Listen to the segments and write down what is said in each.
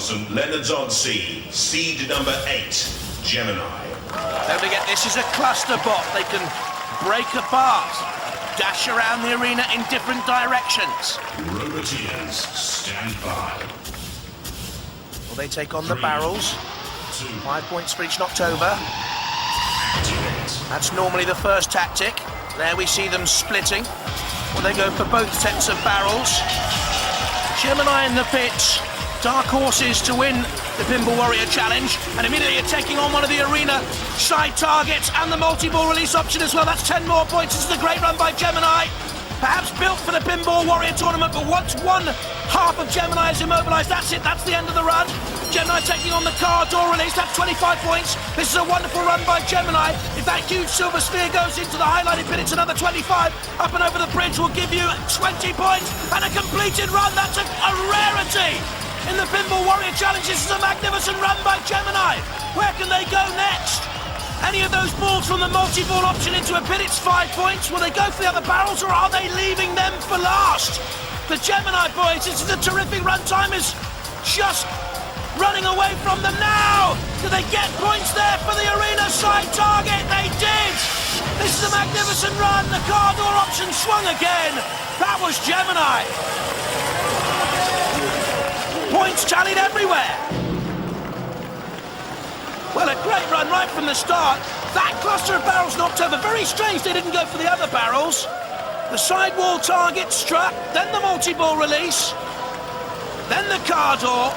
St. Leonard's on Sea, seed number 8, Gemini. Don't forget, this is a cluster bot. They can break apart, dash around the arena in different directions. Roboteers, stand by. Will they take on the barrels? 2, 5 points for each knocked over. activate. That's normally the first tactic. There we see them splitting. Will they go for both sets of barrels? Gemini in the pitch. Dark horses to win the Pinball Warrior Challenge, and immediately you're taking on one of the arena side targets and the multi-ball release option as well. That's 10 more points. This is a great run by Gemini. Perhaps built for the Pinball Warrior tournament, but once one half of Gemini is immobilised, that's it, that's the end of the run. Gemini taking on the car door release, that's 25 points. This is a wonderful run by Gemini. If that huge silver sphere goes into the highlighted pin, it's another 25. Up and over the bridge will give you 20 points, and a completed run, that's a rarity. In the Pinball Warrior Challenge, this is a magnificent run by Gemini. Where can they go next? Any of those balls from the multi-ball option into a pit, it's 5 points. Will they go for the other barrels, or are they leaving them for last? The Gemini boys, this is a terrific run. Time is just running away from them now. Do they get points there for the arena side target? They did. This is a magnificent run. The car door option swung again. That was Gemini. Points tallied everywhere. Well, a great run right from the start. That cluster of barrels knocked over. Very strange they didn't go for the other barrels. The sidewall target struck, then the multi-ball release, then the car door.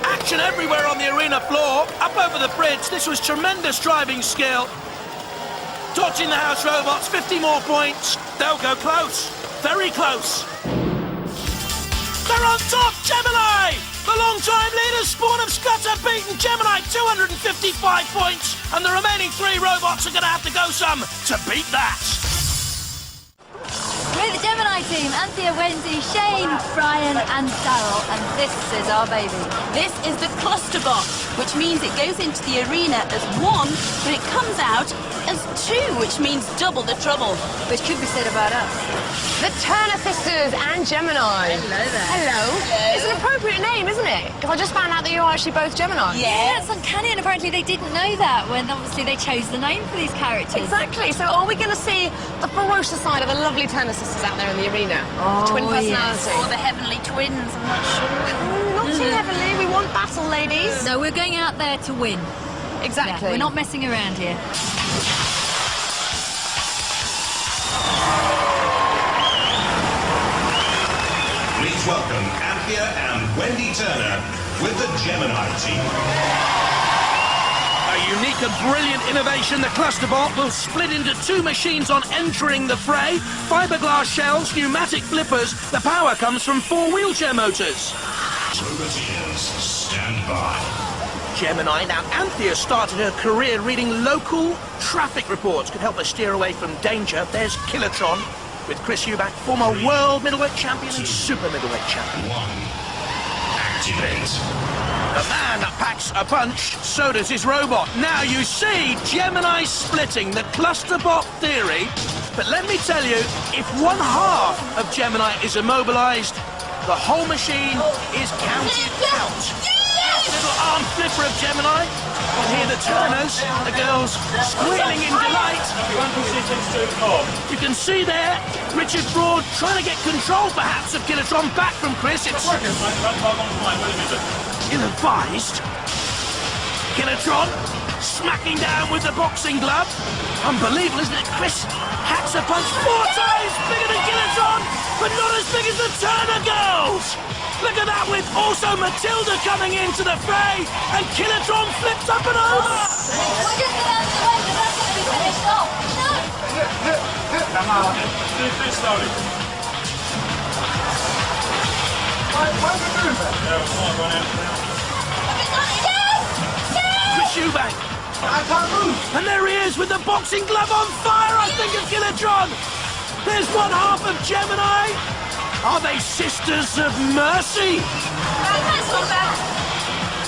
Action everywhere on the arena floor, up over the bridge. This was tremendous driving skill. Dodging the house robots, 50 more points. They'll go close, very close. They're on top, Gemini! The long-time leaders, Spawn of Scott, have beaten Gemini 255 points, and the remaining 3 robots are going to have to go some to beat that. We're the Gemini team, Anthea, Wendy, Shane, Brian and Daryl, and this is our baby. This is the cluster bot, which means it goes into the arena as 1, but it comes out as 2, which means double the trouble. Which could be said about us. The Turner sisters and Gemini. Hello there. Hello. It's an appropriate name, isn't it? Because I just found out that you're actually both Gemini. Yeah, it's uncanny, and apparently they didn't know that when obviously they chose the name for these characters. Exactly. So are we going to see the ferocious side of the lovely Turner sisters out there in the arena? Oh, Twin personality. Or the heavenly twins, I'm not sure. Not too heavily. We want battle, ladies. No, we're going out there to win. Exactly. Yeah, we're not messing around here. Please welcome Anthea and Wendy Turner with the Gemini team. A unique and brilliant innovation, the cluster bot will split into 2 machines on entering the fray. Fiberglass shells, pneumatic flippers. The power comes from 4 wheelchair motors. Roboteers, stand by. Gemini. Now, Anthea started her career reading local traffic reports. Could help her steer away from danger. There's Killertron with Chris Eubank, former world middleweight champion and super middleweight champion. 1, activate. The man that packs a punch, so does his robot. Now you see Gemini splitting, the cluster bot theory. But let me tell you, if 1 half of Gemini is immobilized, the whole machine is counted out. Little arm flipper of Gemini. And here the Turners, the girls squealing in delight. You can see there, Richard Broad trying to get control perhaps of Killertron back from Chris. It's ill-advised. Killertron smacking down with the boxing glove. Unbelievable, isn't it? Chris hacks a punch 4 times bigger than Killertron, but not as big as the Turner girls. Look at that, with also Matilda coming into the fray, and Killertron flips up and over. We're just about to win, but that's going to be finished off. No! Come on, do this slowly. Why are we doing that? Yeah, it's not going out now. Chris Eubank. I can't move. And there he is with the boxing glove on fire, I think, of Killertron. There's 1 half of Gemini. Are they sisters of mercy?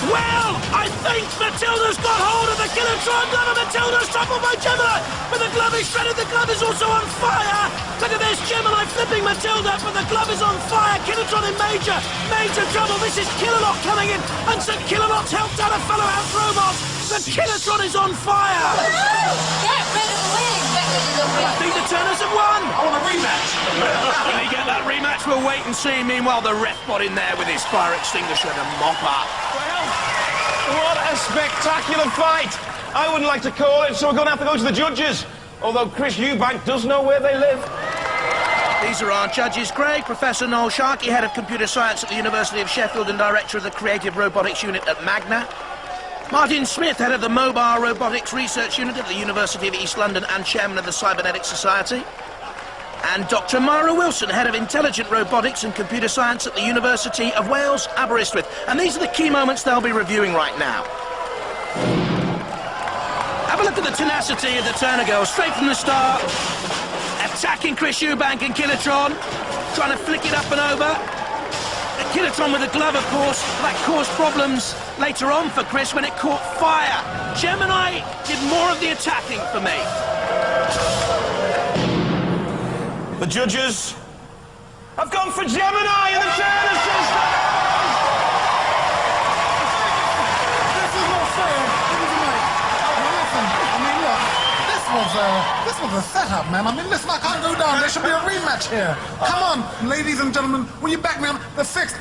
Well, I think Matilda's got hold of the Killertron glove, and Matilda's toppled by Gemini, but the glove is shredded, the glove is also on fire. Look at this, Gemini flipping Matilda, but the glove is on fire. Killertron in major trouble. This is Killerlock coming in, and St. Killerlock's helped out a fellow house robot. The Killertron is on fire. Get rid of the wing! Get rid of the wing! I think the Turners have won. I want a rematch. When they get that rematch, we'll wait and see. Meanwhile, the ref got in there with his fire extinguisher to mop up. What a spectacular fight! I wouldn't like to call it, so we're going to have to go to the judges. Although Chris Eubank does know where they live. These are our judges, Craig. Professor Noel Sharkey, head of computer science at the University of Sheffield and director of the Creative Robotics Unit at Magna. Martin Smith, head of the Mobile Robotics Research Unit at the University of East London and chairman of the Cybernetics Society. And Dr. Mara Wilson, head of Intelligent Robotics and Computer Science at the University of Wales, Aberystwyth. And these are the key moments they'll be reviewing right now. Have a look at the tenacity of the Turner girls, straight from the start. Attacking Chris Eubank and Killertron, trying to flick it up and over. Killertron with a glove, of course, that caused problems later on for Chris when it caught fire. Gemini did more of the attacking for me. The judges have gone for Gemini and the Turner sisters! This is not fair. Listen, I mean, look, this was a setup, man. I mean, listen, I can't go down. There should be a rematch here. Come on, ladies and gentlemen, will you back me up? The six.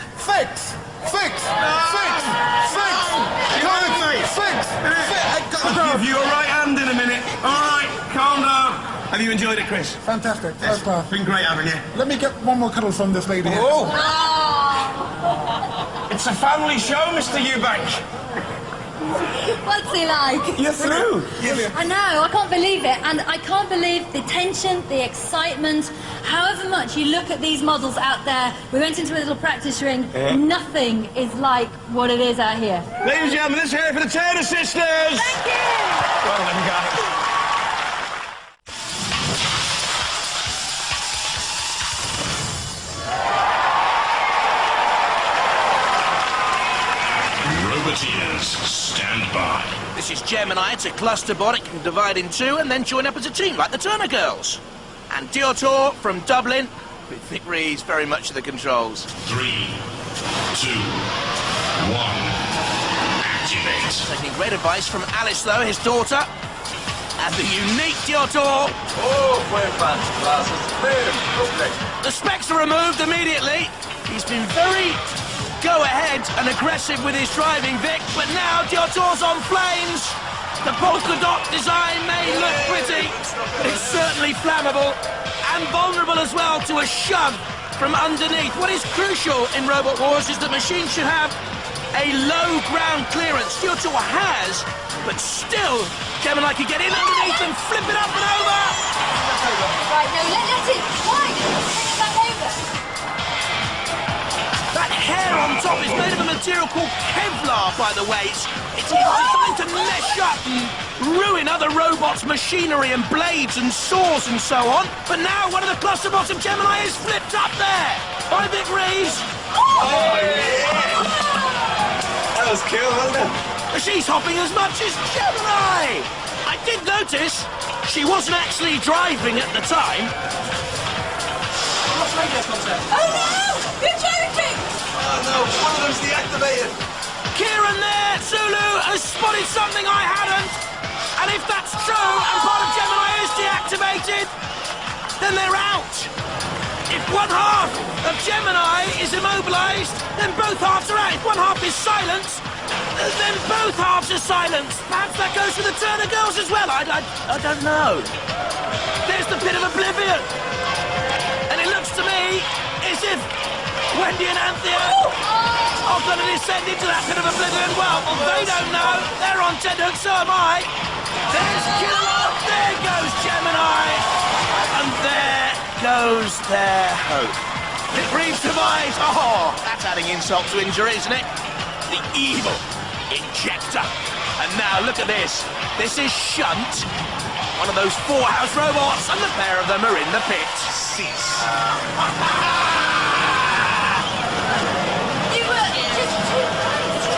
I'll give you a right hand in a minute. All right, calm down. Have you enjoyed it, Chris? Fantastic. Yes. Been great having you. Let me get one more cuddle from this lady here. Oh! It's a family show, Mr. Eubank. What's he like? You're through. I know, I can't believe it. And I can't believe the tension, the excitement. However much you look at these models out there, we went into a little practice ring, nothing is like what it is out here. Ladies and gentlemen, let's hear it for the Turner sisters. Thank you! Well done, guys. Roboteers, stand by. This is Gemini. It's a cluster bot. It can divide in two and then join up as a team, like the Turner girls. And Diotoir from Dublin, with Vic Rees very much at the controls. 3, 2, 1, activate. Taking great advice from Alice, though, his daughter. And the unique Diotoir. Oh, buen fan, glasses. The specs are removed immediately. He's been very go-ahead and aggressive with his driving, Vic, but now Diotoir's on flames. The polka dot design may look pretty, but it's certainly flammable and vulnerable as well to a shove from underneath. What is crucial in Robot Wars is that machines should have a low ground clearance. Diotoir has, but still, Gemini can get in underneath and flip it up and over. Right, no, let it. Why? Bring it back over. That hair on top is made of a material called Kevlar, by the way. It's designed to mesh up and ruin other robots' machinery and blades and saws and so on. But now one of the cluster bots of Gemini is flipped up there by Vic Rees. Oh, yeah! That was cool, wasn't it? She's hopping as much as Gemini. I did notice she wasn't actually driving at the time. What's radio concept? Oh no! You're joking! Oh no, one of them's deactivated. Kieran there, Zulu, has spotted something I hadn't. And if that's true, and part of Gemini is deactivated, then they're out. If one half of Gemini is immobilized, then both halves are out. If one half is silenced, then both halves are silenced. Perhaps that goes for the Turner girls as well. I don't know. There's the pit of oblivion. And it looks to me as if Wendy and Anthea are going to descend into that pit of oblivion. Well, they don't know. They're on tenterhooks, so am I. There's Killertron. There goes Gemini. And there goes their hope. Vic Rees survives. Oh, that's adding insult to injury, isn't it? The evil injector. And now look at this. This is Shunt, one of those four-house robots, and the pair of them are in the pit. Cease. You were just too close.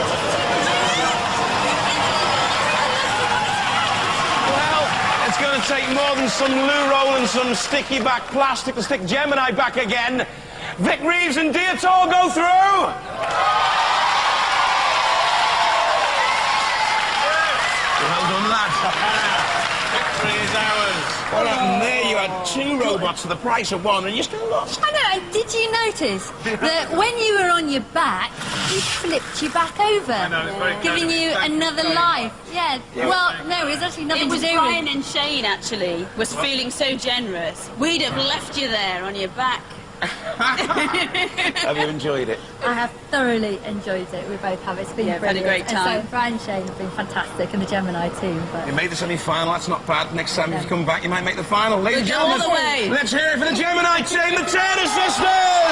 and some loo roll and some sticky back plastic to stick Gemini back again. Vic Reeves and Diotoir go through. Well done, lads. Victory is ours. What happened there? You had 2 robots for the price of 1 and you still lost. I know, and did you notice that when you were on your back, he flipped you back over, giving you another life? Yeah, well, no, it was actually nothing It was to do Brian with... and Shane, actually, was feeling so generous. We'd have left you there on your back. Have you enjoyed it? I have thoroughly enjoyed it. We both have. It's been Yeah, we've had a brilliant. great time. And so Brian and Shane have been fantastic, and the Gemini team. But You made the semi-final, that's not bad. Next time you come back, you might make the final. Ladies and We'll go all gentlemen, the way. let's hear it for the Gemini team, the Turner Sisters!